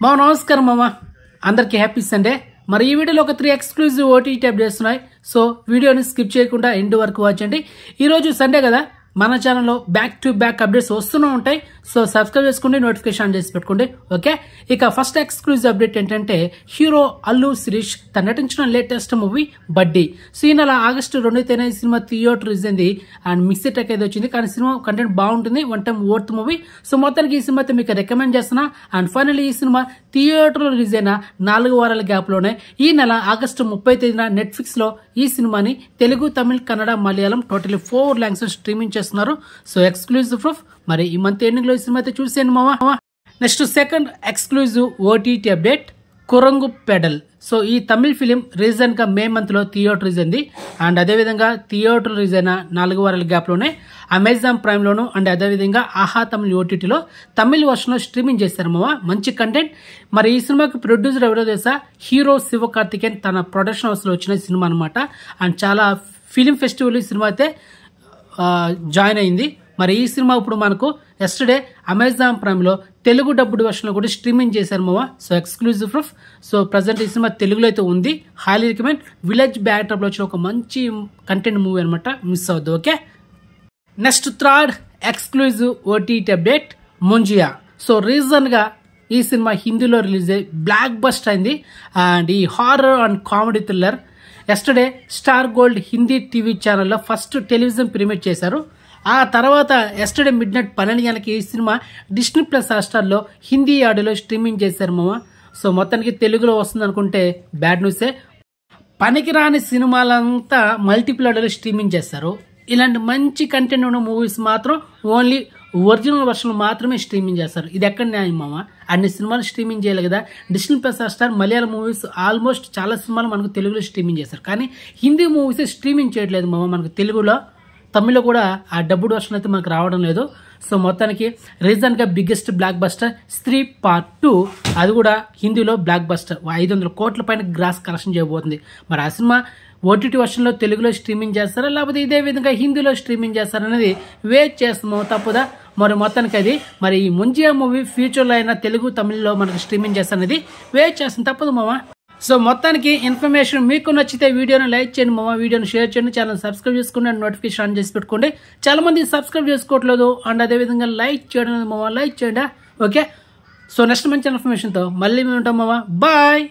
మా నమస్కారం మామ, అందరికీ హ్యాపీ సండే. మరి ఈ వీడియోలో ఒక 3 ఎక్స్క్లూజివ్ ఓటీటీ అప్డేట్స్ ఉన్నాయి. సో వీడియోని స్కిప్ చేయకుండా ఎండ్ వరకు వాచ్ చేయండి. ఈరోజు సండే కదా, మన ఛానల్లో బ్యాక్ టు బ్యాక్ అప్డేట్స్ వస్తూనే ఉంటాయి. సో సబ్స్క్రైబ్ చేసుకోండి, నోటిఫికేషన్ ఆన్ చేసి పెట్టుకోండి. ఓకే, ఇక ఫస్ట్ ఎక్స్క్లూజివ్ అప్డేట్ ఏంటంటే హీరో అల్లు శిరీష్ తను నటించిన లేటెస్ట్ మూవీ బడ్డీ. సో ఈ నెల ఆగస్టు 2వ తేదీన ఈ సినిమా థియేటర్ రిలీజ్ అయింది అండ్ మిక్సీ టెక్ అయితే వచ్చింది. కానీ సినిమా కంటెంట్ బాగుంటుంది, one time worth movie. So మొత్తానికి ఈ సినిమా అయితే మీకు రికమెండ్ చేస్తున్నా. అండ్ ఫైనల్లీ ఈ సినిమా థియేటర్లో రిలీజ్ అయిన 4 వారాల గ్యాప్ లోనే ఈ నెల ఆగస్టు 30వ తేదీన నెట్ఫ్లిక్స్ లో ఈ సినిమాని Telugu, Tamil, Kannada, Malayalam totally 4 languages streaming చేస్తున్నారు. So exclusive proof. మరి ఈ మంత్ ఎండింగ్ లో ఈ సినిమా అయితే చూసేయండి మామ. Next second exclusive OTT update Kurangu Pedal. So ఈ తమిళ్ ఫిలిం రీసెంట్ గా మే మంత్ లో థియేటర్ రిలీజ్ అయింది. అండ్ అదేవిధంగా థియేటర్ రిలీజ్ అయిన 4 వారాల గ్యాప్ లోనే అమెజాన్ ప్రైమ్ లోను అండ్ అదేవిధంగా ఆహా తమిళ్ ఓటీటీలో తమిళ్ వర్షన్ లో స్ట్రీమింగ్ చేశారు మామ. మంచి కంటెంట్. మరి ఈ సినిమాకి ప్రొడ్యూసర్ ఎవరో తెలుసా? హీరో శివకార్తికేయన్ తన ప్రొడక్షన్ హౌస్ లో వచ్చిన సినిమా అనమాట. అండ్ చాలా ఫిలిం ఫెస్టివల్ ఈ సినిమా అయితే జాయిన్ అయింది. మరి ఈ సినిమా ఇప్పుడు మనకు ఎస్టర్డే అమెజాన్ ప్రైమ్ లో తెలుగు డబ్బుడ్ వర్షన్ లో కూడా స్ట్రీమింగ్ చేశారు మామ. So exclusive proof. So present ఈ సినిమా తెలుగులో అయితే ఉంది. Highly recommend. విలేజ్ బ్యాక్డ్రాప్ లో వచ్చిన ఒక మంచి కంటెంట్ మూవీ అనమాట, మిస్ అవద్దు. Okay, next third exclusive OTT update Munjya. So recent గా ఈ సినిమా హిందీలో రిలీజ్ అయ్యి బ్లాక్ బస్ట్ అయింది. అండ్ ఈ horror and comedy thriller yesterday star gold Hindi TV ఛానల్లో ఫస్ట్ టెలివిజన్ ప్రీమియర్ చేశారు. ఆ తర్వాత ఎస్టర్డే మిడ్ నైట్ 12 గంటలకి ఈ సినిమా డిస్నీ ప్లస్ హాట్‌స్టార్లో హిందీ ఆడియోలో స్ట్రీమింగ్ చేశారు మామ. సో మొత్తానికి తెలుగులో వస్తుంది అనుకుంటే బ్యాడ్ న్యూసే. పనికిరాని సినిమాలంతా మల్టిపుల్ ఆడియోలో స్ట్రీమింగ్ చేస్తారు. ఇలాంటి మంచి కంటెంట్ ఉన్న మూవీస్ మాత్రం ఓన్లీ ఒరిజినల్ వర్షన్ మాత్రమే స్ట్రీమింగ్ చేస్తారు. ఇది ఎక్కడ న్యాయం మామ? అన్ని సినిమాలు స్ట్రీమింగ్ చేయాలి కదా. Disney plus Hotstar Malayalam movies almost చాలా సినిమాలు మనకు తెలుగులో స్ట్రీమింగ్ చేస్తారు. కానీ హిందీ మూవీస్ స్ట్రీమింగ్ చేయట్లేదు మామ మనకు తెలుగులో. తమిళ్లో కూడా ఆ డబ్బుడ్ వర్షన్ అయితే మనకు రావడం లేదు. సో మొత్తానికి రీసెంట్ గా బిగ్గెస్ట్ బ్లాక్ బస్టర్ స్త్రీ పార్ట్ 2, అది కూడా హిందీలో బ్లాక్ బస్టర్ 500 కోట్ల పైన గ్రాస్ కలెక్షన్ చేయబోతుంది. మరి ఆ సినిమా ఓటీటీ వర్షన్ లో తెలుగులో స్ట్రీమింగ్ చేస్తారా లేకపోతే ఇదే విధంగా హిందీలో స్ట్రీమింగ్ చేస్తారనేది వెయిట్ చేస్తాము, తప్పుదా? మరి మొత్తానికి అది మరి ఈ ముంజియా మూవీ ఫ్యూచర్ లో అయినా తెలుగు, తమిళ్లో మనకు స్ట్రీమింగ్ చేస్తారనేది వెయిట్ చేస్తాం, తప్పదు మామ. సో మొత్తానికి ఇన్ఫర్మేషన్ మీకు నచ్చితే వీడియోని లైక్ చేయండి మామ, వీడియోని షేర్ చేయండి, ఛానల్ సబ్స్క్రైబ్ చేసుకోండి అండ్ నోటిఫికేషన్ ఆన్ చేసి పెట్టుకోండి. చాలా మంది సబ్స్క్రైబ్ చేసుకోవట్లేదు అండ్ అదేవిధంగా లైక్ చేయడం మామ, లైక్ చేయండి. ఓకే, సో నెక్స్ట్ మంచి ఇన్ఫర్మేషన్తో మళ్ళీ మేము ఉంటాం మామ. బాయ్.